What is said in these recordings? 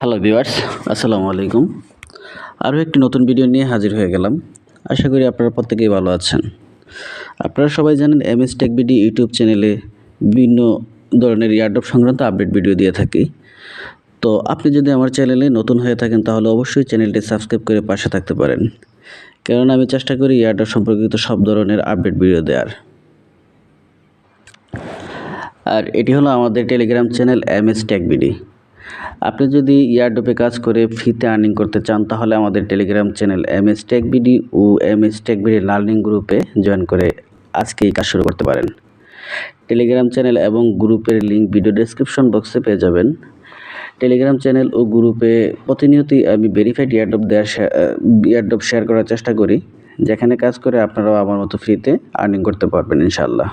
Hello viewers, আসসালামু আলাইকুম। আরও একটি নতুন ভিডিও নিয়ে হাজির হয়ে গেলাম। আশা করি আপনারা প্রত্যেকেই ভালো আছেন। আপনারা সবাই জানেন এমএস টেক বিডি ইউটিউব চ্যানেলে বিভিন্ন ধরনের এয়ারড্রপ সংক্রান্ত আপডেট ভিডিও দিয়ে থাকি। তো আপনি যদি আমার চ্যানেলে নতুন হয়ে থাকেন তাহলে অবশ্যই চ্যানেলটি সাবস্ক্রাইব করে পাশে থাকতে পারেন, কেননা আমি চেষ্টা করি এয়ারড্রপ সম্পর্কিত সব ধরনের আপডেট ভিডিও দেওয়ার। আর এটি হলো আমাদের telegram channel MS tech BD. আপনি যদি এয়ারড্রপে কাজ করে ফ্রিতে আর্নিং করতে চান তাহলে আমাদের telegram channel MS tech BD ও এমএস টেক বিডি লার্নিং গ্রুপে জয়েন করে আজকেই কাজ শুরু করতে পারেন। টেলিগ্রাম চ্যানেল এবং গ্রুপের লিঙ্ক ভিডিও ডেসক্রিপশন বক্সে পেয়ে যাবেন। টেলিগ্রাম চ্যানেল ও গ্রুপে প্রতিনিয়তই আমি ভেরিফাইড এয়ারড্রপ শেয়ার করার চেষ্টা করি, যেখানে কাজ করে আপনারাও আমার মতো ফ্রিতে আর্নিং করতে পারবেন ইনশাআল্লাহ।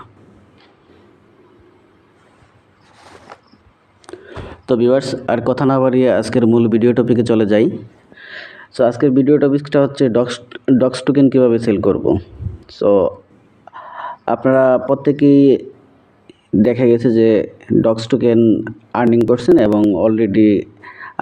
তো ভিউয়ার্স, আর কথা না বাড়িয়ে আজকের মূল ভিডিও টপিকে চলে যাই। সো আজকের ভিডিও টপিকটা হচ্ছে ডক্স টোকেন কীভাবে সেল করব। সো আপনারা প্রত্যেকেই দেখা গেছে যে ডক্স টোকেন আর্নিং করছেন এবং অলরেডি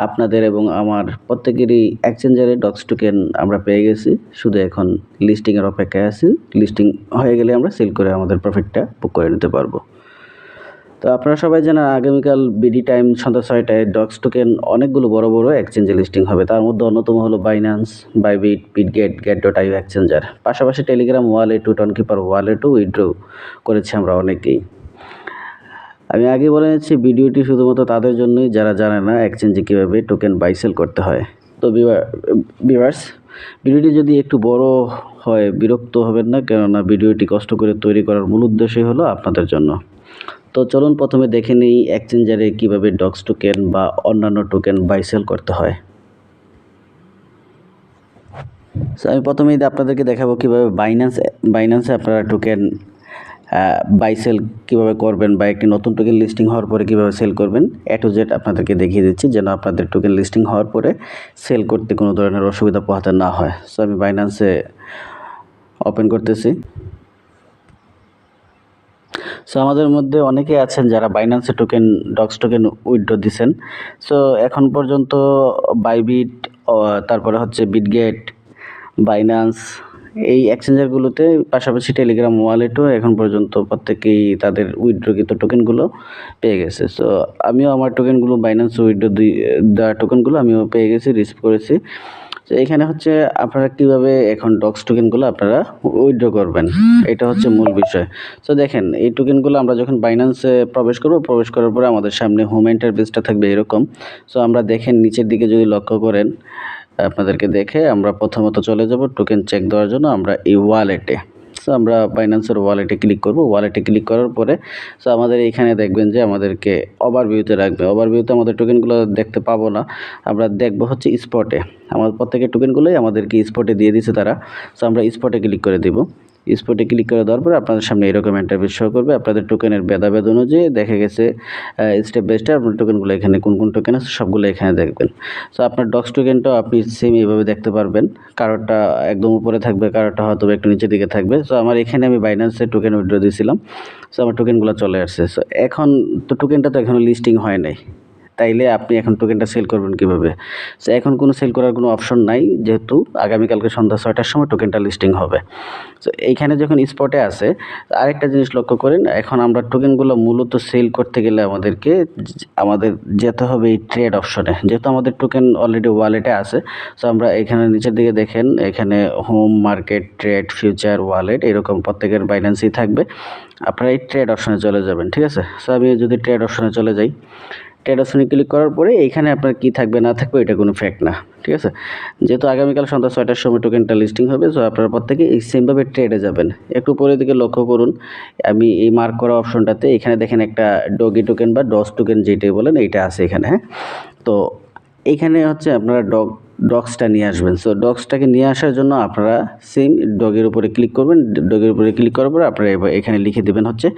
আপনাদের এবং আমার প্রত্যেকেরই এক্সচেঞ্জারে ডক্স টোকেন আমরা পেয়ে গেছি, শুধু এখন লিস্টিংয়ের অপেক্ষায় আছি। লিস্টিং হয়ে গেলে আমরা সেল করে আমাদের প্রফিটটা বুক করে নিতে পারবো। তো আপনারা সবাই জানেন আগামীকাল বিডি টাইম সন্ধ্যা 6টায় ডক্স টোকেন অনেকগুলো বড় বড় এক্সচেঞ্জে লিস্টিং হবে। তার মধ্যে অন্যতম হলো Binance, Bybit, Bitget, get.io exchanger. পাশাপাশি টেলিগ্রাম ওয়ালেট, টনকিপার ওয়ালেটও উইথড্র করেছি আমরা অনেকেই। আমি আগে বলে নিচ্ছি, ভিডিওটি শুধুমাত্র তাদের জন্যই যারা জানে না এক্সচেঞ্জে কীভাবে টোকেন বাই সেল করতে হয়। তো ভিউয়ার্স, ভিডিওটি যদি একটু বড় হয় বিরক্ত হবেন না, কেননা ভিডিওটি কষ্ট করে তৈরি করার মূল উদ্দেশ্যই হলো আপনাদের জন্য। তো চলুন প্রথমে দেখে নিই এক্সচেঞ্জারে কীভাবে ডক্স টোকেন বা অন্যান্য টোকেন বাই সেল করতে হয়। সো আমি প্রথমেই আপনাদেরকে দেখাবো কীভাবে বাইন্যান্সে আপনারা টোকেন বাই সেল কীভাবে করবেন বা একটি নতুন টোকেন লিস্টিং হওয়ার পরে কীভাবে সেল করবেন, A to Z আপনাদেরকে দেখিয়ে দিচ্ছি, যেন আপনাদের টোকেন লিস্টিং হওয়ার পরে সেল করতে কোনো ধরনের অসুবিধা পোহাতে না হয়। সো আমি বাইন্যান্সে ওপেন করতেছি। সো আমাদের মধ্যে অনেকে আছেন যারা বাইন্যান্সে ডক্স টোকেন উইথড্র দিছেন। সো এখন পর্যন্ত বাইবিট, তারপরে হচ্ছে বিটগেট, বাইন্যান্স, এই এক্সচেঞ্জারগুলোতে, পাশাপাশি টেলিগ্রাম ওয়ালেটও এখন পর্যন্ত প্রত্যেকেই তাদের উইথড্রকৃত টোকেনগুলো পেয়ে গেছে। সো আমিও আমার টোকেনগুলো বাইন্যান্স উইথড্র দেওয়া টোকেনগুলো আমিও পেয়ে গেছি, রিসিভ করেছি। তো এখানে হচ্ছে আপনারা কীভাবে এখন ডক্স টোকেনগুলো আপনারা উইথড্র করবেন, এটা হচ্ছে মূল বিষয়। সো দেখেন, এই টোকেনগুলো আমরা যখন বাইন্যান্সে প্রবেশ করার পরে আমাদের সামনে হোম ইন্টারফেসটা থাকবে এরকম। সো আমরা দেখেন নিচের দিকে যদি লক্ষ্য করেন, আপনাদেরকে দেখে আমরা প্রথমত চলে যাব টোকেন চেক দেওয়ার জন্য আমরা এই ওয়ালেটে। সো আমরা বাইন্যান্সের ওয়ালেটে ক্লিক করব। ওয়ালেটে ক্লিক করার পরে সো আমাদের এখানে দেখবেন যে আমাদেরকে ওভারভিউতে রাখবে। ওভারভিউতে আমাদের টোকেনগুলো দেখতে পাবো না, আমরা দেখব হচ্ছে স্পটে। আমাদের প্রত্যেকের টোকেনগুলোই আমাদেরকে স্পটে দিয়ে দিয়েছে তারা। সো আমরা স্পটে ক্লিক করে দেব। স্পটে ক্লিক করে দেওয়ার পরে আপনাদের সামনে এরকম ইন্টারফেস শো করবে। আপনাদের টোকেনের ভেদাভেদ অনুযায়ী দেখা গেছে স্টেপ বাই স্টেপ আপনার টোকেনগুলো এখানে কোন কোন টোকেন আছে সবগুলো এখানে দেখবেন। সো আপনার ডক্স টোকেনটাও আপনি সেম এইভাবে দেখতে পারবেন। কারোরটা একদম উপরে থাকবে, কারোরটা হয়তো একটু নিচের দিকে থাকবে। সো আমার এখানে আমি বাইন্যান্সে টোকেন উইথড্র দিয়েছিলাম। সো আমার টোকেনগুলো চলে আসছে। সো এখন তো টোকেনটা তো এখনও লিস্টিং হয় নাই, তাইলে আপনি এখন টোকেনটা সেল করবেন কীভাবে? সো এখন কোনো সেল করার কোনো অপশন নাই, যেহেতু আগামীকালকে সন্ধ্যা 6টার সময় টোকেনটা লিস্টিং হবে। সো এইখানে যখন স্পটে আছে, আরেকটা জিনিস লক্ষ্য করেন, এখন আমরা টোকেনগুলো মূলত সেল করতে গেলে আমাদের যেতে হবে এই ট্রেড অপশনে। যেহেতু আমাদের টোকেন অলরেডি ওয়ালেটে আছে, সো আমরা এখানে নিচের দিকে দেখেন, এখানে home, market, trade, future, wallet এরকম প্রত্যেকের বাইন্যান্সই থাকবে। আপনারা এই ট্রেড অপশনে চলে যাবেন, ঠিক আছে? সো আমি যদি ট্রেড অপশনে চলে যাই, ট্রেড অপশনে ক্লিক করার পরে এইখানে আপনার কী থাকবে না থাকবে এটা কোনো ফ্যাক্ট না, ঠিক আছে? যেহেতু আগামীকাল সন্ধ্যা 6টার সময় টোকেনটা লিস্টিং হবে, সো আপনারা প্রত্যেকে এই সেমভাবে ট্রেডে যাবেন। একটু পরের দিকে লক্ষ্য করুন, আমি এই মার্ক করা অপশনটাতে এখানে দেখেন একটা ডগি টোকেন বা ডস টোকেন যেটাই বলেন এইটা আছে এখানে, হ্যাঁ? তো এইখানে হচ্ছে আপনারা ডক্সটা নিয়ে আসবেন। সো ডক্সটাকে নিয়ে আসার জন্য আপনারা সেম ডগের উপরে ক্লিক করবেন। ডগের উপরে ক্লিক করার পরে আপনারা এখানে লিখে দেবেন হচ্ছে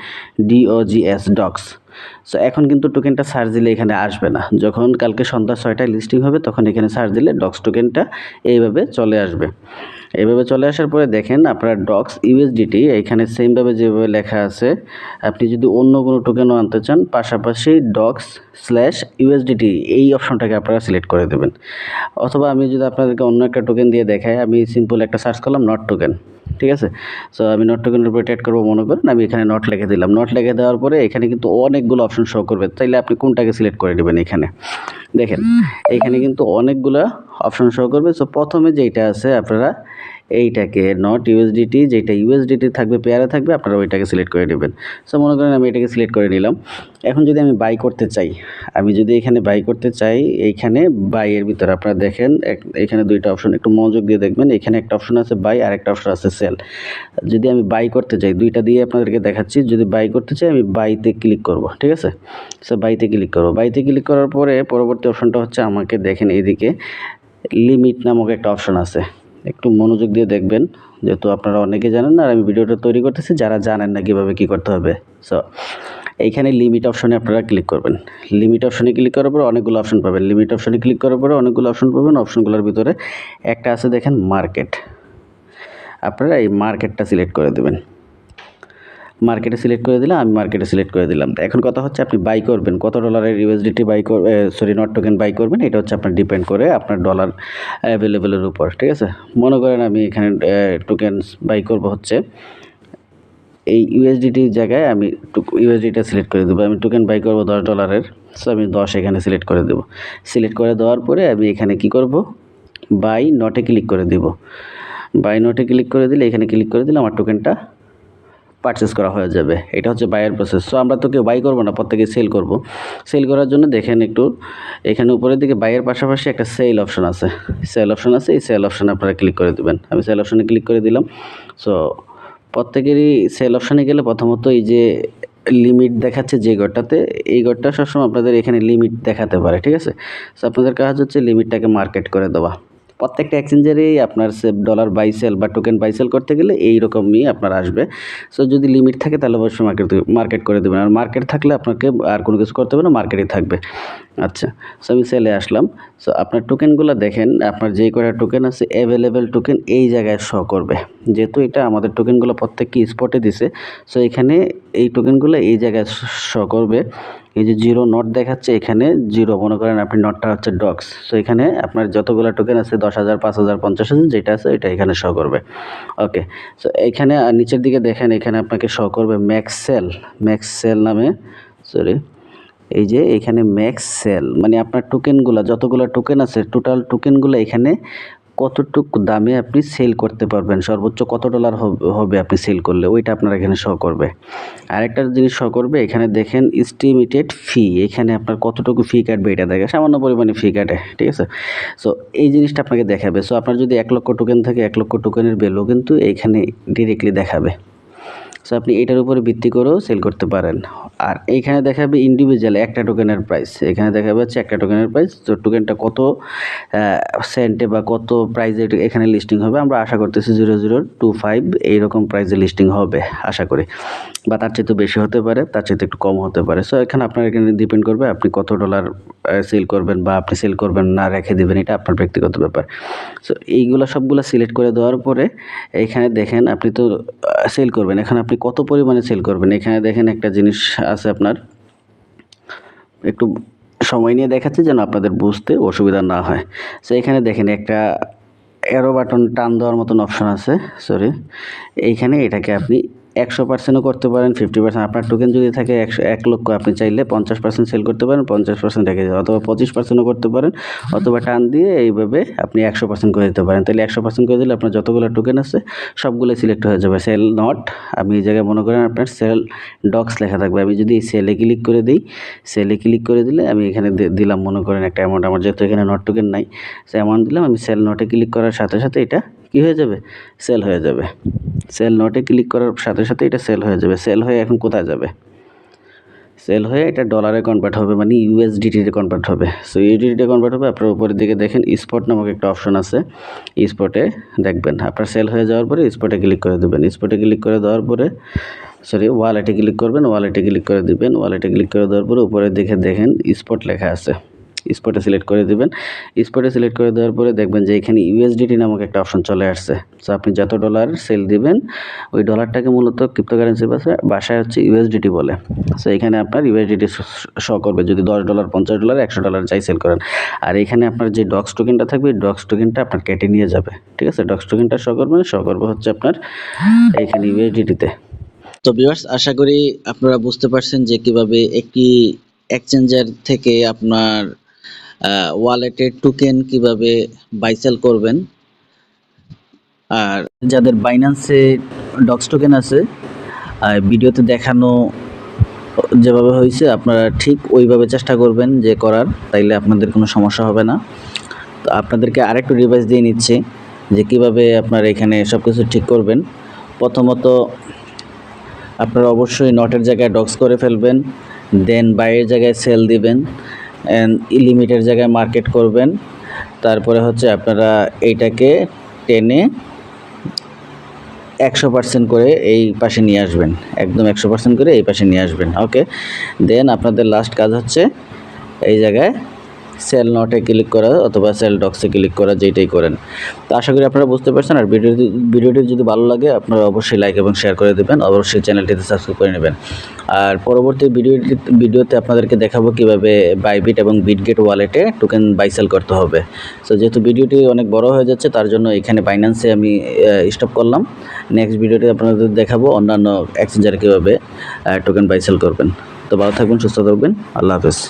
DOGS ডক্স। সো এখন কিন্তু টোকেনটা সার্চ দিলে এখানে আসবে না, যখন কালকে সন্ধ্যা 6টায় লিস্টিং হবে তখন এখানে সার্চ দিলে ডক্স টোকেনটা এইভাবে চলে আসবে। এইভাবে চলে আসার পরে দেখেন আপনার ডক্স ইউএসডিটি এখানে সেমভাবে যেভাবে লেখা আছে, আপনি যদি অন্য কোনো টোকেনও আনতে চান পাশাপাশি ডক্স/ইউএসডিটি এই অপশনটাকে আপনারা সিলেক্ট করে দেবেন। অথবা আমি যদি আপনাদেরকে অন্য একটা টোকেন দিয়ে দেখাই, আমি সিম্পল একটা সার্চ করলাম নট টোকেন, ঠিক আছে। সো আমি নট টোকেনের উপরে ট্যাগ করবো, মনে করেন আমি এখানে নট লিখে দিলাম। নট লিখে দেওয়ার পরে এখানে কিন্তু অনেকগুলো অপশন শো করবে, তাইলে আপনি কোনটাকে সিলেক্ট করে নেবেন। এখানে দেখেন এখানে কিন্তু অনেকগুলো অপশন শো করবে। সো প্রথমে যেইটা আছে আপনারা এইটাকে নট ইউএসডিটি, যেটা ইউএসডিটি থাকবে পেয়ারে থাকবে, আপনারা ওইটাকে সিলেক্ট করে নেবেন। সো মনে করেন আমি এটাকে সিলেক্ট করে নিলাম। এখন যদি আমি বাই করতে চাই, আমি যদি এখানে বাই করতে চাই, এইখানে বাইয়ের ভিতরে আপনারা দেখেন এখানে দুইটা অপশন, একটু মনোযোগ দিয়ে দেখবেন। এখানে একটা অপশন আছে বাই আর একটা অপশন আছে সেল। যদি আমি বাই করতে চাই, দুইটা দিয়ে আপনাদেরকে দেখাচ্ছি। যদি বাই করতে চাই আমি বাইতে ক্লিক করব, ঠিক আছে। সো বাইতে ক্লিক করব। বাইতে ক্লিক করার পরে পরবর্তী অপশনটা হচ্ছে আমাকে দেখেন এইদিকে লিমিট নামক একটা অপশন আছে, একটু মনোযোগ দিয়ে দেখবেন, যেহেতু আপনারা অনেকে জানেন না আর আমি ভিডিওটা তৈরি করতেছি যারা জানেন না কীভাবে কী করতে হবে। সো এইখানে লিমিট অপশনে আপনারা ক্লিক করবেন। লিমিট অপশনে ক্লিক করার পরে অনেকগুলো অপশন পাবেন। লিমিট অপশনে ক্লিক করার পরে অনেকগুলো অপশন পাবেন। অপশনগুলোর ভিতরে একটা আছে দেখেন মার্কেট, আপনারা এই মার্কেটটা সিলেক্ট করে দেবেন। মার্কেটে সিলেক্ট করে দিলাম, আমি মার্কেটে সিলেক্ট করে দিলাম। এখন কথা হচ্ছে আপনি বাই করবেন কত ডলারের USDT buy not token buy করবেন, এটা হচ্ছে আপনার ডিপেন্ড করে আপনার ডলার অ্যাভেলেবেলের উপর, ঠিক আছে। মনে করেন আমি এখানে টোকেনস বাই করব হচ্ছে এই ইউএসডিটির জায়গায় আমি ইউএসডিটা সিলেক্ট করে দেবো। আমি টোকেন বাই করব $10, সো আমি 10 এখানে সিলেক্ট করে দেবো। সিলেক্ট করে দেওয়ার পরে আমি এখানে কি করব, বাই নটে ক্লিক করে দিব। বাই নটে ক্লিক করে দিলে এখানে ক্লিক করে দিলে আমার টোকেনটা পারচেস করা হয়ে যাবে। এটা হচ্ছে বাইয়ের প্রসেস। সো আমরা তো কেউ বাই করবো না, প্রত্যেকে সেল করব। সেল করার জন্য দেখেন একটু এখানে উপরের দিকে বাইয়ের পাশাপাশি একটা সেল অপশন আছে, সেল অপশন আছে। এই সেল অপশনে আপনারা ক্লিক করে দেবেন। আমি সেল অপশনে ক্লিক করে দিলাম। সো প্রত্যেকেরই সেল অপশনে গেলে প্রথমত এই যে লিমিট দেখাচ্ছে যে ঘরটাতে, এই ঘরটা সবসময় আপনাদের এখানে লিমিট দেখাতে পারে, ঠিক আছে। সো আপনাদের কাজ হচ্ছে লিমিটটাকে মার্কেট করে দেওয়া। প্রত্যেকটা এক্সচেঞ্জেরই আপনার ডলার বাই সেল বা টোকেন বাই সেল করতে গেলে এইরকমই আপনার আসবে। সো যদি লিমিট থাকে তাহলে অবশ্যই মার্কেট করে দেবেন, আর মার্কেট থাকলে আপনাকে আর কোনো কিছু করতে হবে না, মার্কেটই থাকবে। আচ্ছা, সো আমি সেলে আসলাম। সো আপনার টোকেনগুলো দেখেন, আপনার যেই কয়টা টোকেন আছে অ্যাভেলেবেল টোকেন এই জায়গায় শো করবে। যেহেতু এটা আমাদের টোকেনগুলো প্রত্যেককে স্পটে দিছে, সো এখানে এই টোকেনগুলো এই জায়গায় শো করবে। এই যে 0 নট দেখাচ্ছে, এখানে 0 মনে করেন আপনি নটটা হচ্ছে ডক্স। সো এখানে আপনার যতগুলো টোকেন আছে 10,000, 5,000, 50,000 যেটা আছে এটা এখানে শো করবে। ওকে, সো এখানে নিচের দিকে দেখেন এখানে আপনাকে শো করবে ম্যাক্স সেল নামে, সরি এই যে এখানে ম্যাক্স সেল মানে আপনার টোকেনগুলো যতগুলো টোকেন আছে টোটাল টোকেনগুলো এখানে কতটুকু দামে আপনি সেল করতে পারবেন, সর্বোচ্চ কত ডলার হবে আপনি সেল করলে, ওইটা আপনার এখানে শো করবে। আরেকটা জিনিস শো করবে এখানে দেখেন এস্টিমেটেড ফি, এখানে আপনার কতটুকু ফি কাটবে এটা দেখে, সামান্য পরিমাণে ফি কাটে, ঠিক আছে। সো এই জিনিসটা আপনাকে দেখাবে। সো আপনার যদি 1 লক্ষ টোকেন থাকে 1 লক্ষ টোকেনের ভ্যালু কিন্তু এইখানে ডিরেক্টলি দেখাবে। সো আপনি এটার উপরে ভিত্তি করেও সেল করতে পারেন। আর এইখানে দেখাবে ইন্ডিভিজুয়াল একটা টোকেনের প্রাইস, এখানে দেখাবে হচ্ছে একটা টোকেনের প্রাইস। তো টোকেনটা কত সেন্টে বা কত প্রাইসে এখানে লিস্টিং হবে, আমরা আশা করতেছি 0.025 এইরকম প্রাইসে লিস্টিং হবে আশা করি, বা তার চেয়ে তো বেশি হতে পারে, তার চেয়ে একটু কম হতে পারে। সো এখানে আপনার এখানে ডিপেন্ড করবে আপনি কত ডলার সেল করবেন বা আপনি সেল করবেন না রেখে দেবেন, এটা আপনার ব্যক্তিগত ব্যাপার। সো এইগুলো সবগুলো সিলেক্ট করে দেওয়ার পরে এখানে দেখেন আপনি তো সেল করবেন, এখন আপনি কত পরিমাণে সেল করবেন। এখানে দেখেন একটা জিনিস আছে, আপনার একটু সময় নিয়ে দেখাচ্ছি যেন আপনাদের বুঝতে অসুবিধা না হয়। সো এখানে দেখেন একটা অ্যারো বাটন টান দেওয়ার মতন অপশন আছে, সরি এইখানে এটাকে আপনি 100%ও করতে পারেন, 50%। আপনার টোকেন যদি থাকে 1 লক্ষ, আপনি চাইলে 50% সেল করতে পারেন, 50% রেখে দেবেন, অথবা 25%ও করতে পারেন, অথবা টান দিয়ে এইভাবে আপনি 100% করে দিতে পারেন। তাহলে 100% করে দিলে আপনার যতগুলো টোকেন আছে সবগুলো সিলেক্ট হয়ে যাবে। সেল নট, আমি এই জায়গায় মনে করেন আপনার সেল ডক্স লেখা থাকবে। আমি যদি সেলে ক্লিক করে দিই, সেলে ক্লিক করে দিলে আমি এখানে দিলাম মনে করেন একটা অ্যামাউন্ট, আমার যেহেতু এখানে নট টোকেন নাই সে অ্যামাউন্ট দিলাম। আমি সেল নটে ক্লিক করার সাথে সাথে এটা কী হয়ে যাবে, সেল হয়ে যাবে। সেল নটে ক্লিক করার সাথে সাথে এটা সেল হয়ে যাবে। সেল হয়ে এখন কোথায় যাবে, সেল হয়ে এটা ডলারে কনভার্ট হবে, মানে ইউএসডিটিতে কনভার্ট হবে। সো ইউএসডিটিতে কনভার্ট হবে, আপনার উপরের দিকে দেখেন স্পট নামক একটা অপশন আছে, স্পটে দেখবেন আপনার সেল হয়ে যাওয়ার পরে স্পটে ক্লিক করে দেবেন। স্পটে ক্লিক করে দেওয়ার পরে ওয়ালেটে ক্লিক করবেন, ওয়ালেটে ক্লিক করে দিবেন। ওয়ালেটে ক্লিক করে দেওয়ার পরে উপরের দিকে দেখেন স্পট লেখা আছে, স্পটে সিলেক্ট করে দিবেন। স্পটে সিলেক্ট করে দেওয়ার পরে দেখবেন যে এখানে ইউএসডিটি নামক একটা অপশন চলে আসছে। সো আপনি যত ডলার সেল দিবেন, ওই ডলারটাকে মূলত ক্রিপ্টোকারেন্সির ভাষায় হচ্ছে ইউএসডিটি বলে। সো এখানে আপনার ইউএসডিটি শো করবে যদি $10, $50, $100 যাই সেল করেন। আর এখানে আপনার যে ডক্স টোকেনটা থাকবে, ডক্স টোকেনটা আপনার কেটে নিয়ে যাবে। ঠিক আছে, ডক্স টোকেনটা শো করবে হচ্ছে আপনার এইখানে ইউএসডিটিতে। তো ভিউয়ার্স, আশা করি আপনারা বুঝতে পারছেন যে কিভাবে একটি এক্সচেঞ্জার থেকে আপনার ওয়ালেটের টোকেন কিভাবে বাই সেল করবেন। আর যাদের বাইন্যান্সে ডক্স টোকেন আছে, ভিডিওতে দেখানো যেভাবে হয়েছে আপনারা ঠিক ওইভাবে চেষ্টা করবেন যে করার, তাইলে আপনাদের কোনো সমস্যা হবে না। তো আপনাদেরকে আরেকটু রিভাইজ দিয়ে নিচ্ছি যে কিভাবে আপনারা এখানে সব কিছু ঠিক করবেন। প্রথমত আপনারা অবশ্যই নটের জায়গায় ডক্স করে ফেলবেন, দেন বাইরের জায়গায় সেল দিবেন, অ্যান্ড লিমিটের জায়গায় মার্কেট করবেন। তারপরে হচ্ছে আপনারা এইটাকে টেনে 100% করে এই পাশে নিয়ে আসবেন, একদম 100% করে এই পাশে নিয়ে আসবেন। ওকে, দেন আপনাদের লাস্ট কাজ হচ্ছে এই জায়গায় সেল নটে ক্লিক করা অথবা সেল ডক্সে ক্লিক করা, যেটাই করেন। তো আশা করি আপনারা বুঝতে পারছেন। আর ভিডিওটি যদি ভালো লাগে আপনারা অবশ্যই লাইক এবং শেয়ার করে দেবেন, অবশ্যই চ্যানেলটিতে সাবস্ক্রাইব করে নেবেন। আর পরবর্তী ভিডিওতে আপনাদেরকে দেখাবো কিভাবে বাইবিট এবং বিটগেট ওয়ালেটে টোকেন বাই সেল করতে হবে। সো যেহেতু ভিডিওটি অনেক বড় হয়ে যাচ্ছে, তার জন্য এখানে বাইন্যান্সে আমি স্টপ করলাম। নেক্সট ভিডিওতে আপনাদের দেখাবো অন্যান্য এক্সচেঞ্জারে কীভাবে টোকেন বাই সেল করবেন। তো ভালো থাকবেন, সুস্থ থাকবেন, আল্লাহ হাফেজ।